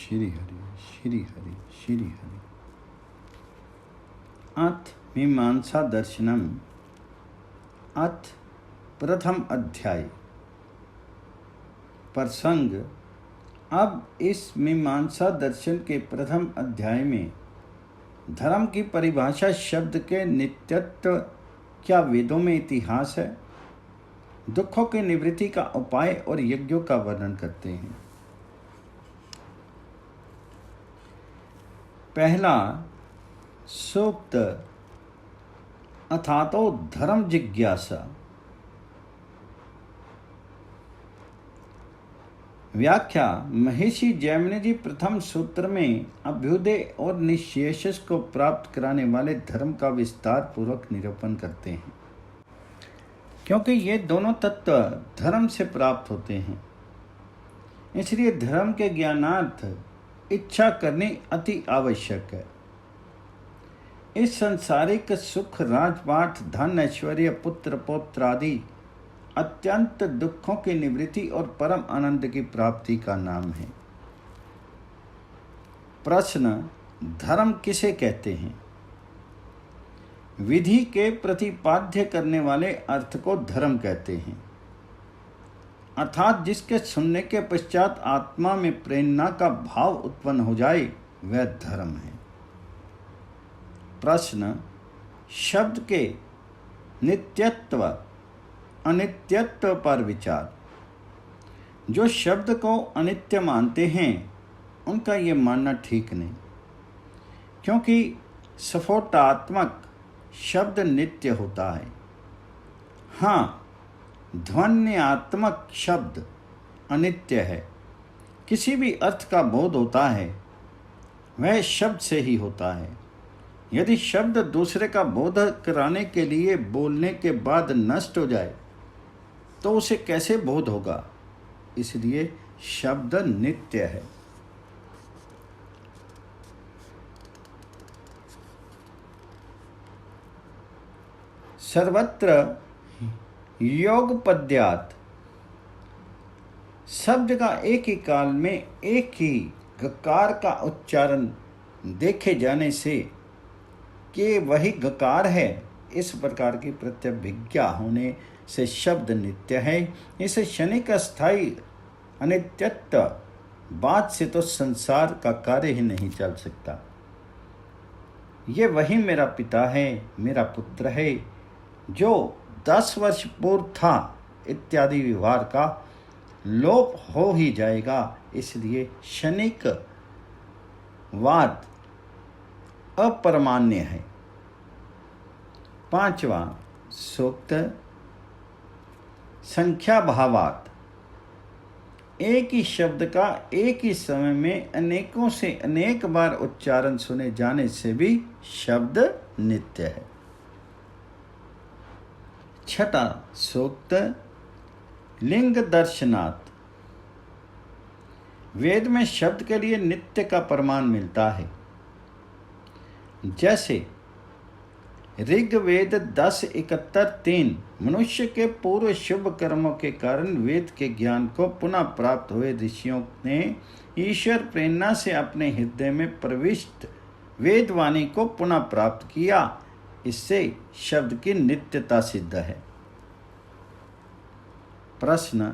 श्री हरि श्री हरि श्री हरि। अथ मीमांसा दर्शनम। अथ प्रथम अध्याय। प्रसंग। अब इस मीमांसा दर्शन के प्रथम अध्याय में धर्म की परिभाषा शब्द के नित्यत्व क्या वेदों में इतिहास है, दुखों की निवृत्ति का उपाय और यज्ञों का वर्णन करते हैं। पहला सूक्त अथातो धर्म जिज्ञासा। व्याख्या। महर्षि जैमिनि जी प्रथम सूत्र में अभ्युदय और निःशेष को प्राप्त कराने वाले धर्म का विस्तार पूर्वक निरूपण करते हैं, क्योंकि ये दोनों तत्व धर्म से प्राप्त होते हैं। इसलिए धर्म के ज्ञानार्थ इच्छा करनी अति आवश्यक है। इस सांसारिक सुख, राजपाट, धन, ऐश्वर्य, पुत्र पौत्र आदि अत्यंत दुखों की निवृत्ति और परम आनंद की प्राप्ति का नाम है। प्रश्न। धर्म किसे कहते हैं? विधि के प्रतिपाद्य करने वाले अर्थ को धर्म कहते हैं, अर्थात जिसके सुनने के पश्चात आत्मा में प्रेरणा का भाव उत्पन्न हो जाए वह धर्म है। प्रश्न। शब्द के नित्यत्व अनित्यत्व पर विचार। जो शब्द को अनित्य मानते हैं उनका ये मानना ठीक नहीं, क्योंकि स्फोटात्मक शब्द नित्य होता है। हाँ, ध्वन्यात्मक शब्द अनित्य है। किसी भी अर्थ का बोध होता है वह शब्द से ही होता है। यदि शब्द दूसरे का बोध कराने के लिए बोलने के बाद नष्ट हो जाए तो उसे कैसे बोध होगा? इसलिए शब्द नित्य है। सर्वत्र योग पद्यात। शब्द का एक ही काल में एक ही गकार का उच्चारण देखे जाने से कि वही गकार है, इस प्रकार की प्रत्यभिज्ञा होने से शब्द नित्य है। इस क्षणिक अस्थायी अनित्यत्व बात से तो संसार का कार्य ही नहीं चल सकता। ये वही मेरा पिता है, मेरा पुत्र है, जो 10 वर्ष पूर्व था इत्यादि व्यवहार का लोप हो ही जाएगा। इसलिए क्षणिक वाद अपरमान्य है। पांचवा सूक्त संख्या भावात। एक ही शब्द का एक ही समय में अनेकों से अनेक बार उच्चारण सुने जाने से भी शब्द नित्य है। छठा सूक्त लिंग दर्शनात्। वेद में शब्द के लिए नित्य का प्रमाण मिलता है। जैसे ऋग्वेद 10:71-3 मनुष्य के पूर्व शुभ कर्मों के कारण वेद के ज्ञान को पुनः प्राप्त हुए ऋषियों ने ईश्वर प्रेरणा से अपने हृदय में प्रविष्ट वेदवाणी को पुनः प्राप्त किया। इससे शब्द की नित्यता सिद्ध है। प्रश्न।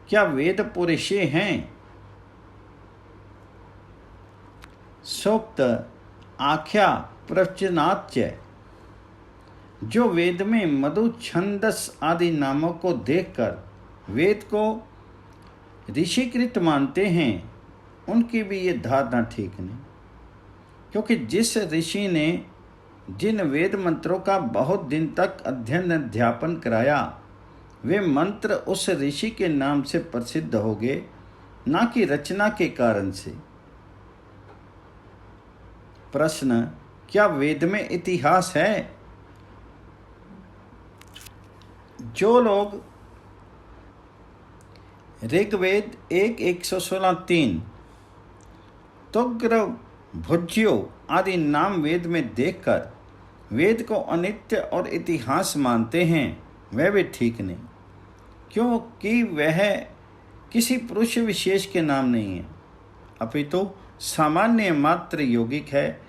क्या वेद पुरुषे हैं? सूक्त आख्या प्रवचनाच्य। जो वेद में मधु, छंदस आदि नामों को देखकर वेद को ऋषिकृत मानते हैं उनकी भी ये धारणा ठीक नहीं, क्योंकि जिस ऋषि ने जिन वेद मंत्रों का बहुत दिन तक अध्ययन अध्यापन कराया वे मंत्र उस ऋषि के नाम से प्रसिद्ध हो गए, ना कि रचना के कारण से। प्रश्न। क्या वेद में इतिहास है? जो लोग ऋग्वेद 1:116-3 तुग्र, भुज्यो आदि नाम वेद में देखकर वेद को अनित्य और इतिहास मानते हैं वह भी ठीक नहीं, क्योंकि वह किसी पुरुष विशेष के नाम नहीं है। अपितु सामान्य मात्र यौगिक है।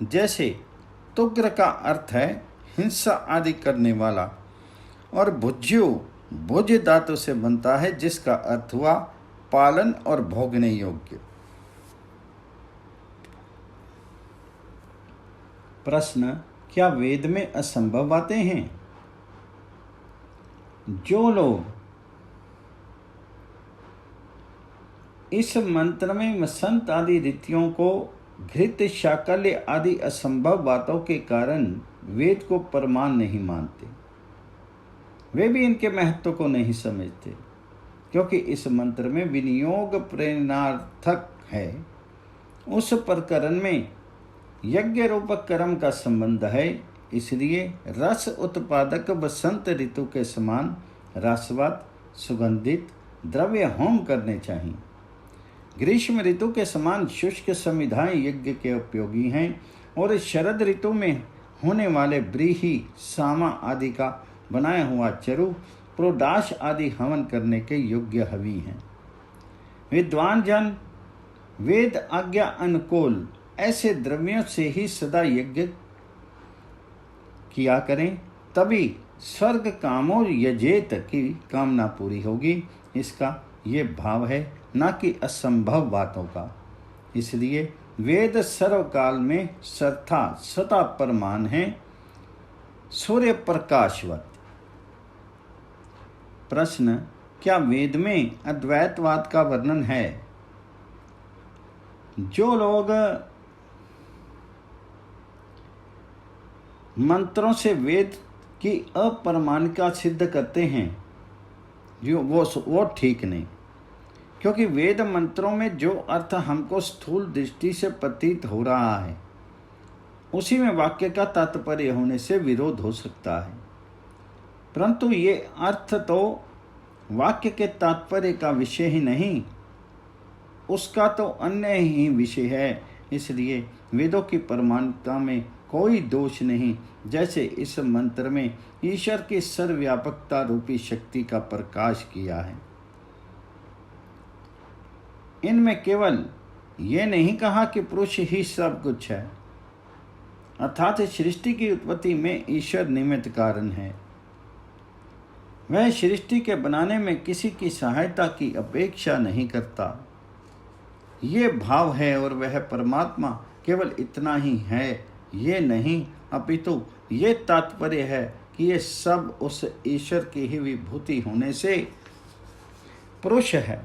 जैसे तुग्र का अर्थ है हिंसा आदि करने वाला, और भुज्यु भुज धातु से बनता है, जिसका अर्थ हुआ पालन और भोगने योग्य। प्रश्न, क्या वेद में असंभव बातें हैं? जो लोग इस मंत्र में वसंत आदि रीतियों को घृत शाकल्य आदि असंभव बातों के कारण वेद को प्रमाण नहीं मानते, वे भी इनके महत्व को नहीं समझते, क्योंकि इस मंत्र में विनियोग प्रेरणार्थक है। उस प्रकरण में यज्ञ रूपक कर्म का संबंध है, इसलिए रस उत्पादक वसंत ऋतु के समान रसवत सुगंधित द्रव्य होम करने चाहिए। ग्रीष्म ऋतु के समान शुष्क समिधाएं यज्ञ के उपयोगी हैं, और शरद ऋतु में होने वाले व्रीहि सामा आदि का बनाया हुआ चरु प्रोडाश आदि हवन करने के योग्य हवि हैं। विद्वान जन वेद आज्ञा अनुकूल ऐसे द्रव्यों से ही सदा यज्ञ किया करें, तभी स्वर्ग कामो यजेत की कामना पूरी होगी। इसका ये भाव है, न कि असंभव बातों का। इसलिए वेद सर्वकाल में सर्था सता प्रमाण है, सूर्य प्रकाशवत। प्रश्न, क्या वेद में अद्वैतवाद का वर्णन है? जो लोग मंत्रों से वेद की अप्रमाणिकता सिद्ध करते हैं, जो वो ठीक नहीं, क्योंकि वेद मंत्रों में जो अर्थ हमको स्थूल दृष्टि से प्रतीत हो रहा है, उसी में वाक्य का तात्पर्य होने से विरोध हो सकता है, परंतु ये अर्थ तो वाक्य के तात्पर्य का विषय ही नहीं, उसका तो अन्य ही विषय है। इसलिए वेदों की प्रमाणिकता में कोई दोष नहीं। जैसे इस मंत्र में ईश्वर की सर्वव्यापकता रूपी शक्ति का प्रकाश किया है, इनमें केवल ये नहीं कहा कि पुरुष ही सब कुछ है, अर्थात सृष्टि की उत्पत्ति में ईश्वर निमित्त कारण है। वह सृष्टि के बनाने में किसी की सहायता की अपेक्षा नहीं करता, ये भाव है। और वह परमात्मा केवल इतना ही है, ये नहीं, अपितु ये तात्पर्य है कि ये सब उस ईश्वर की ही विभूति होने से पुरुष है।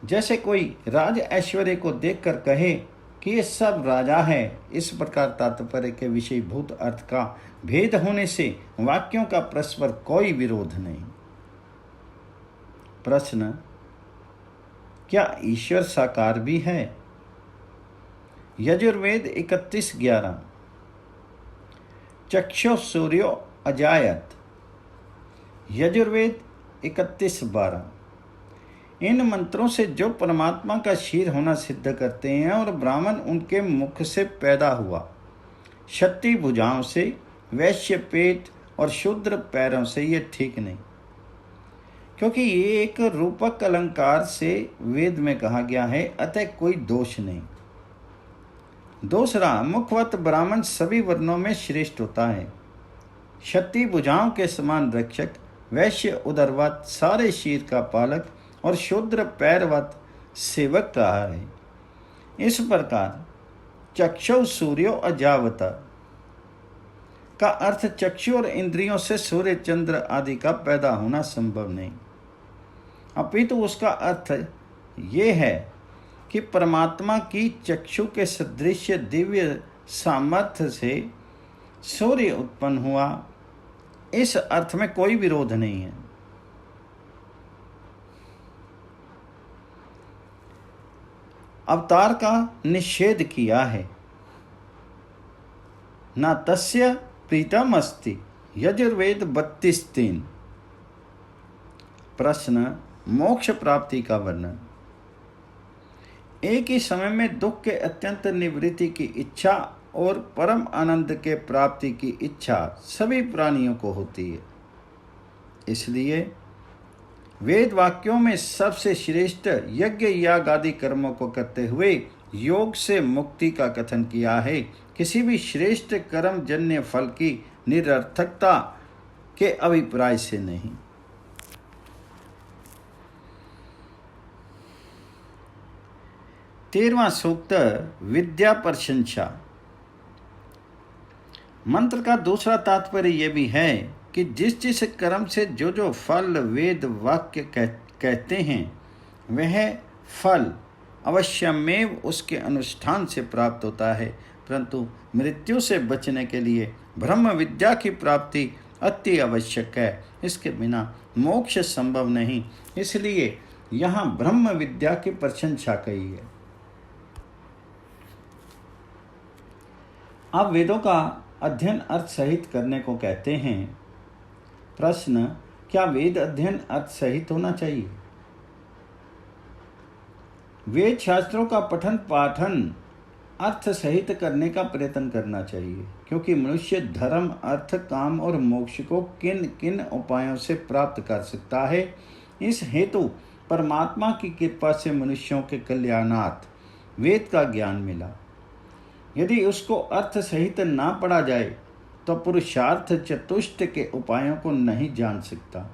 जैसे कोई राज ऐश्वर्य को देखकर कहे कि ये सब राजा है, इस प्रकार तात्पर्य के विषयभूत अर्थ का भेद होने से वाक्यों का परस्पर कोई विरोध नहीं। प्रश्न, क्या ईश्वर साकार भी है? यजुर्वेद 31:11 चक्षु सूर्यो अजायत। यजुर्वेद 31:12। इन मंत्रों से जो परमात्मा का शीर होना सिद्ध करते हैं और ब्राह्मण उनके मुख से पैदा हुआ, क्षत्रिय भुजाओं से, वैश्य पेट और शूद्र पैरों से, ये ठीक नहीं, क्योंकि ये एक रूपक अलंकार से वेद में कहा गया है, अतः कोई दोष नहीं। दूसरा, मुखवत ब्राह्मण सभी वर्णों में श्रेष्ठ होता है, क्षत्रिय भुजाओं के समान रक्षक, वैश्य उदरवत सारे शीर का पालक और शूद्र पैरवत सेवक कहा है। इस प्रकार चक्षु सूर्यो अजावता का अर्थ चक्षु और इंद्रियों से सूर्य चंद्र आदि का पैदा होना संभव नहीं, अपितु उसका अर्थ ये है कि परमात्मा की चक्षु के सदृश दिव्य सामर्थ्य से सूर्य उत्पन्न हुआ। इस अर्थ में कोई विरोध नहीं है। अवतार का निषेध किया है, न तस्य प्रीतम अस्ति। यजुर्वेद 32:3। प्रश्न, मोक्ष प्राप्ति का वर्णन। एक ही समय में दुख के अत्यंत निवृत्ति की इच्छा और परम आनंद के प्राप्ति की इच्छा सभी प्राणियों को होती है। इसलिए वेद वाक्यों में सबसे श्रेष्ठ यज्ञ याग आदि कर्मों को करते हुए योग से मुक्ति का कथन किया है। किसी भी श्रेष्ठ कर्म जन्य फल की निरर्थकता के अभिप्राय से नहीं। 13वां सूक्त विद्या प्रशंसा। मंत्र का दूसरा तात्पर्य यह भी है कि जिस जिस कर्म से जो जो फल वेद वाक्य कहते हैं वह फल अवश्यमेव उसके अनुष्ठान से प्राप्त होता है, परंतु मृत्यु से बचने के लिए ब्रह्म विद्या की प्राप्ति अति आवश्यक है। इसके बिना मोक्ष संभव नहीं, इसलिए यहाँ ब्रह्म विद्या की प्रशंसा कही है। अब वेदों का अध्ययन अर्थ सहित करने को कहते हैं। प्रश्न, क्या वेद अध्ययन अर्थ सहित होना चाहिए? वेद शास्त्रों का पठन पाठन अर्थ सहित करने का प्रयत्न करना चाहिए, क्योंकि मनुष्य धर्म, अर्थ, काम और मोक्ष को किन किन उपायों से प्राप्त कर सकता है। इस हेतु परमात्मा की कृपा से मनुष्यों के कल्याणार्थ वेद का ज्ञान मिला। यदि उसको अर्थ सहित ना पढ़ा जाए तो पुरुषार्थ चतुष्ट के उपायों को नहीं जान सकता।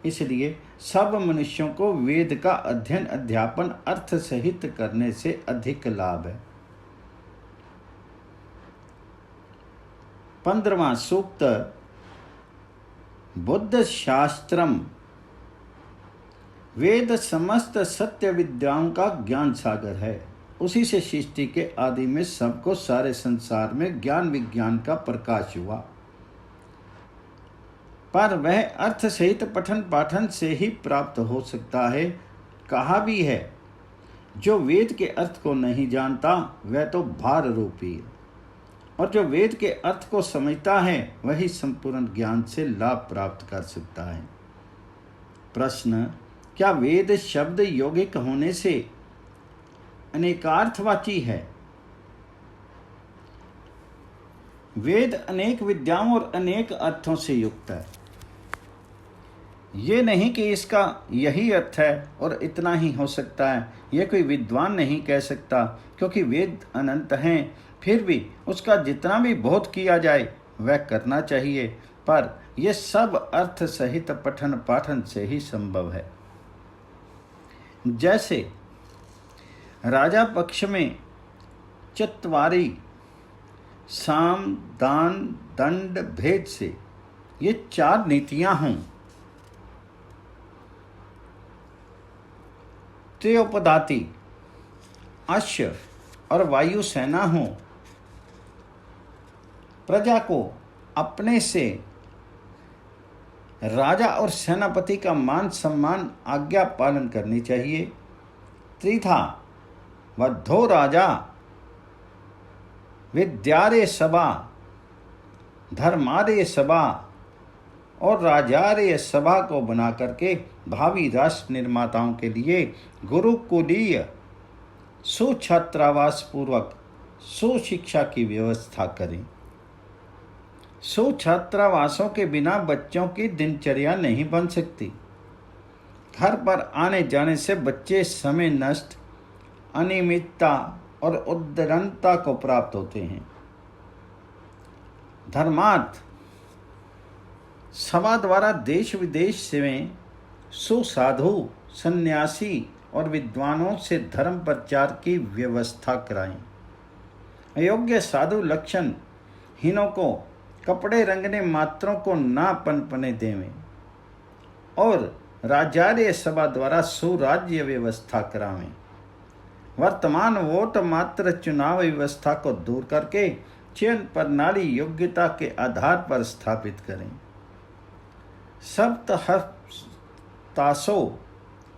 इसलिए सब मनुष्यों को वेद का अध्ययन अध्यापन अर्थ सहित करने से अधिक लाभ है। 15वां सूक्त बुद्ध शास्त्रम। वेद समस्त सत्य विद्याओं का ज्ञान सागर है। उसी से सृष्टि के आदि में सबको सारे संसार में ज्ञान विज्ञान का प्रकाश हुआ, पर वह अर्थ सहित पठन पाठन से ही प्राप्त हो सकता है। कहा भी है, जो वेद के अर्थ को नहीं जानता वह तो भार रूपी है, और जो वेद के अर्थ को समझता है वही संपूर्ण ज्ञान से लाभ प्राप्त कर सकता है। प्रश्न, क्या वेद शब्द यौगिक होने से अनेकार्थवाची है? वेद अनेक विद्याओं और अनेक अर्थों से युक्त है। ये नहीं कि इसका यही अर्थ है और इतना ही हो सकता है, यह कोई विद्वान नहीं कह सकता, क्योंकि वेद अनंत हैं। फिर भी उसका जितना भी बोध किया जाए वह करना चाहिए, पर यह सब अर्थ सहित पठन पाठन से ही संभव है। जैसे राजा पक्ष में चत्वारी साम दान दंड भेद से ये 4 नीतियां हों, त्रयोपदाति अश्व और वायु सेना हो, प्रजा को अपने से राजा और सेनापति का मान सम्मान आज्ञा पालन करनी चाहिए। त्रिधा वद्धो राजा विद्यारे सभा धर्मारे सभा और राजारे सभा को बना करके भावी राष्ट्र निर्माताओं के लिए गुरुकुलीय सुछात्रावास पूर्वक सुशिक्षा की व्यवस्था करें। सुछात्रावासों के बिना बच्चों की दिनचर्या नहीं बन सकती। घर पर आने जाने से बच्चे समय नष्ट, अनियमितता और उद्दंडता को प्राप्त होते हैं। धर्मार्थ सभा द्वारा देश विदेश से सुसाधु, सन्यासी और विद्वानों से धर्म प्रचार की व्यवस्था कराएं। अयोग्य साधु लक्षण हीनों को कपड़े रंगने मात्रों को ना पनपने देवें, और राजार्य सभा द्वारा सुराज्य व्यवस्था करावें। वर्तमान वोट मात्र चुनाव व्यवस्था को दूर करके चयन प्रणाली योग्यता के आधार पर स्थापित करें। सप्तहस्तासो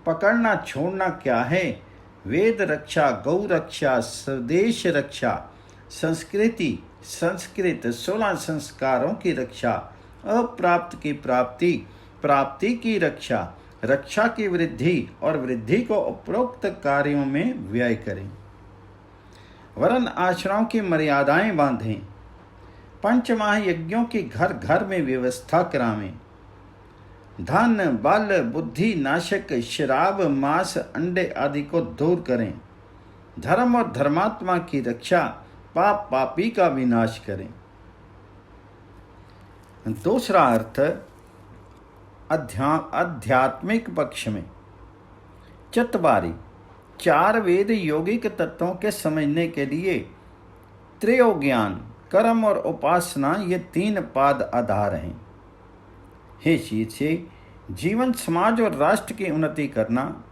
पकड़ना छोड़ना क्या है? वेद रक्षा, गौ रक्षा, स्वदेश रक्षा, संस्कृति, संस्कृत, 16 संस्कारों की रक्षा, अप्राप्त की प्राप्ति, प्राप्ति की रक्षा, रक्षा की वृद्धि और वृद्धि को उपरोक्त कार्यों में व्यय करें। वरन आश्रमों की मर्यादाएं बांधें। पंचमहायज्ञों की घर घर में व्यवस्था करावें। धन बल बुद्धि नाशक शराब मांस अंडे आदि को दूर करें। धर्म और धर्मात्मा की रक्षा, पाप पापी का विनाश करें। दूसरा अर्थ आध्यात्मिक पक्ष में चतुर्बारी, 4 वेद यौगिक तत्वों के समझने के लिए त्रयो ज्ञान, कर्म और उपासना, ये 3 पाद आधार हैं। हे शीर्षे, जीवन समाज और राष्ट्र की उन्नति करना।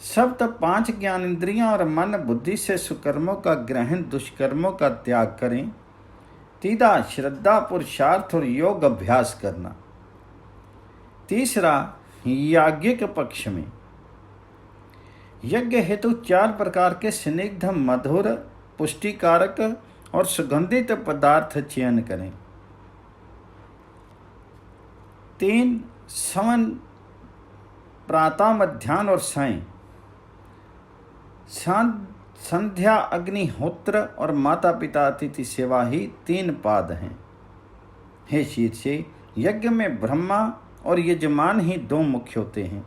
सप्त 5 ज्ञान इंद्रियां और मन बुद्धि से सुकर्मों का ग्रहण, दुष्कर्मों का त्याग करें। तीसरा श्रद्धा पुरुषार्थ और योग अभ्यास करना। तीसरा याज्ञिक पक्ष में यज्ञ हेतु 4 प्रकार के स्निग्ध, मधुर, पुष्टिकारक और सुगंधित पदार्थ चयन करें। 3 सवन, प्रातः, मध्याह्न और सायं। संध्या, अग्निहोत्र और माता पिता अतिथि सेवा ही 3 पाद हैं। हे शीर्षे, यज्ञ में ब्रह्मा और यजमान ही 2 मुख्य होते हैं।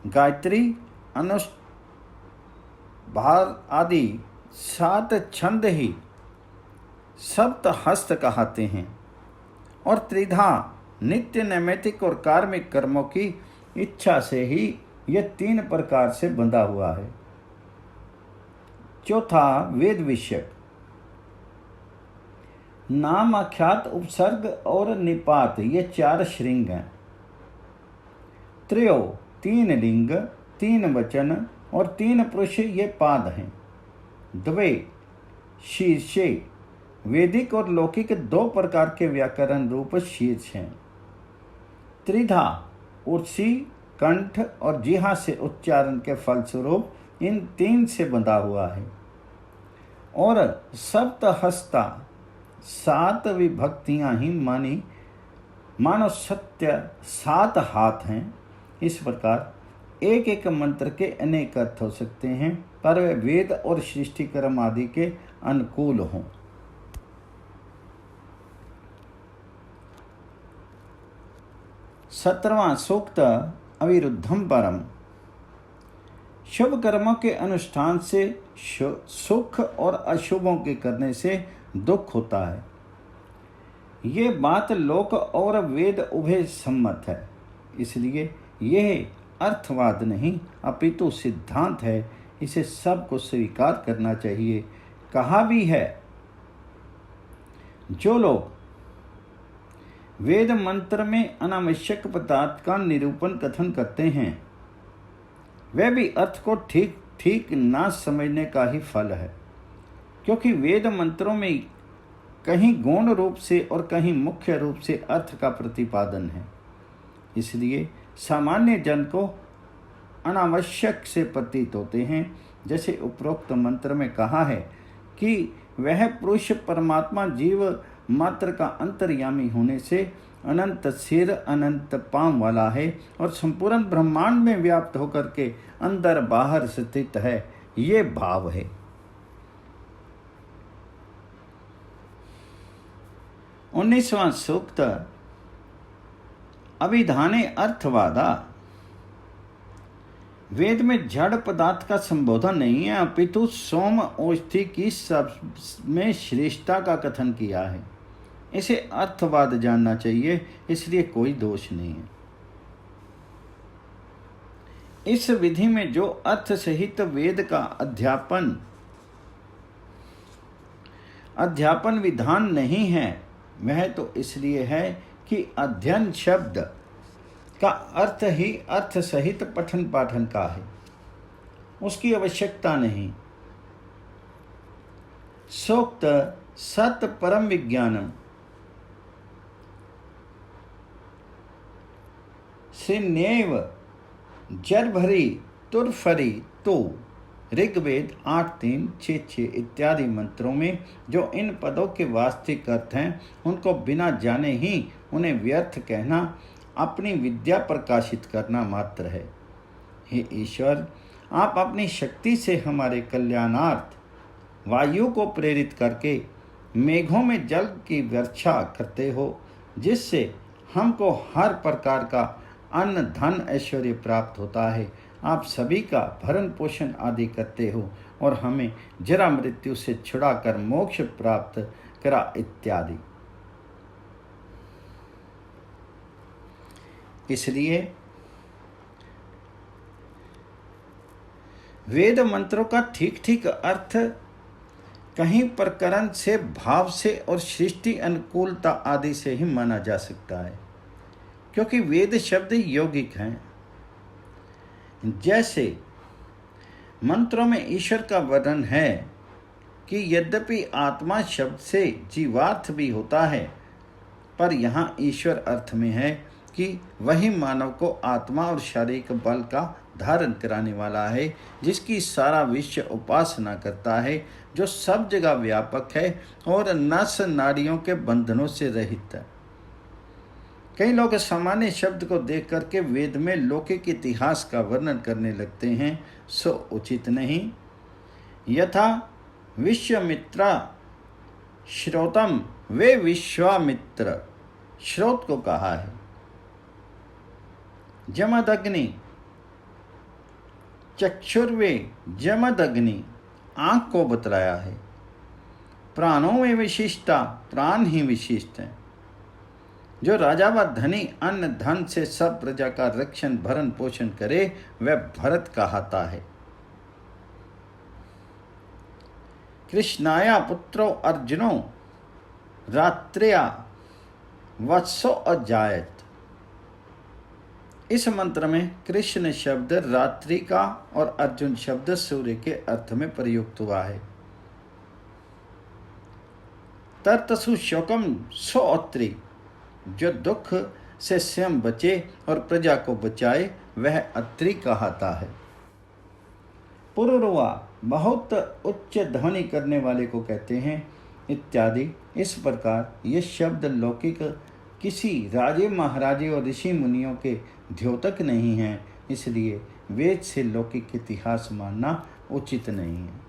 गायत्री, अनुष्ठान आदि 7 छंद ही सप्त हस्त कहते हैं और त्रिधा नित्य, नैमित्तिक और कार्मिक कर्मों की इच्छा से ही यह 3 प्रकार से बंधा हुआ है। चौथा वेद विषयक, नाम, आख्यात, उपसर्ग और निपात, ये 4 श्रृंग हैं। त्रयो, 3 लिंग, 3 वचन और 3 पुरुष, ये पाद हैं। द्वे शीर्षे, वैदिक और लौकिक 2 प्रकार के व्याकरण रूप शीर्ष हैं। त्रिधा, उर्सी, कंठ और जिह्वा से उच्चारण के फलस्वरूप इन 3 से बंधा हुआ है। और सप्तहस्ता, 7 विभक्तियां ही मानो सत्य 7 हाथ हैं। इस प्रकार एक एक मंत्र के अनेक अर्थ हो सकते हैं, पर वे वेद और सृष्टि कर्म आदि के अनुकूल हों। 17वां सूक्त, अविरुद्धम परम। शुभ कर्मों के अनुष्ठान से सुख और अशुभों के करने से दुख होता है। ये बात लोक और वेद उभय सम्मत है, इसलिए यह अर्थवाद नहीं अपितु सिद्धांत है। इसे सबको स्वीकार करना चाहिए। कहा भी है, जो लोग वेद मंत्र में अनावश्यक पदार्थ का निरूपण कथन करते हैं, वह भी अर्थ को ठीक ठीक ना समझने का ही फल है। क्योंकि वेद मंत्रों में कहीं गौण रूप से और कहीं मुख्य रूप से अर्थ का प्रतिपादन है। इसलिए सामान्य जन को अनावश्यक से प्रतीत होते हैं। जैसे उपरोक्त मंत्र में कहा है कि वह पुरुष परमात्मा जीव मात्र का अंतर्यामी होने से अनंत सिर अनंत पांव वाला है और संपूर्ण ब्रह्मांड में व्याप्त होकर के अंदर बाहर स्थित है, ये भाव है। उन्नीसवां सूक्त, अभिधाने अर्थवादा। वेद में जड़ पदार्थ का संबोधन नहीं है, अपितु सोम औषधि की सब में श्रेष्ठता का कथन किया है। इसे अर्थवाद जानना चाहिए, इसलिए कोई दोष नहीं है। इस विधि में जो अर्थ सहित वेद का अध्यापन विधान नहीं है, वह तो इसलिए है कि अध्ययन शब्द का अर्थ ही अर्थ सहित पठन पाठन का है, उसकी आवश्यकता नहीं। सूक्त सत परम विज्ञानम से नेव जरभरी तुरफरी तो ऋग्वेद 8:3, 6:6 इत्यादि मंत्रों में जो इन पदों के वास्तविक अर्थ हैं, उनको बिना जाने ही उन्हें व्यर्थ कहना अपनी विद्या प्रकाशित करना मात्र है। हे ईश्वर, आप अपनी शक्ति से हमारे कल्याणार्थ वायु को प्रेरित करके मेघों में जल की वर्षा करते हो, जिससे हमको हर प्रकार का अन्न धन ऐश्वर्य प्राप्त होता है। आप सभी का भरण पोषण आदि करते हो और हमें जरा मृत्यु से छुड़ाकर मोक्ष प्राप्त करा इत्यादि। इसलिए वेद मंत्रों का ठीक ठीक अर्थ कहीं प्रकरण से, भाव से और सृष्टि अनुकूलता आदि से ही माना जा सकता है, क्योंकि वेद शब्द यौगिक हैं। जैसे मंत्रों में ईश्वर का वर्णन है कि यद्यपि आत्मा शब्द से जीवार्थ भी होता है, पर यहाँ ईश्वर अर्थ में है कि वही मानव को आत्मा और शारीरिक बल का धारण कराने वाला है, जिसकी सारा विश्व उपासना करता है, जो सब जगह व्यापक है और नस नाड़ियों के बंधनों से रहित है। कई लोग सामान्य शब्द को देख करके वेद में लौकिक इतिहास का वर्णन करने लगते हैं, सो उचित नहीं। यथा विश्वामित्र श्रोतम, वे विश्वामित्र श्रोत को कहा है। जमदग्नि चक्षुर्वे, जमदग्नि आंख को बतलाया है। प्राणों में विशिष्टता, प्राण ही विशिष्ट है। जो राजा व धनी अन्न धन से सब प्रजा का रक्षण भरण पोषण करे, वह भरत कहता है। कृष्णाया पुत्रो अर्जुनो रात्र्या वत्सो अजायत। इस मंत्र में कृष्ण शब्द रात्रि का और अर्जुन शब्द सूर्य के अर्थ में प्रयुक्त हुआ है। तर्तसु शोकम सो अत्रि, जो दुख से स्वयं बचे और प्रजा को बचाए, वह अत्रि कहता है। पुरुरवा, बहुत उच्च ध्वनि करने वाले को कहते हैं इत्यादि। इस प्रकार ये शब्द लौकिक किसी राजे महाराजे और ऋषि मुनियों के द्योतक नहीं हैं, इसलिए वेद से लौकिक इतिहास मानना उचित नहीं है।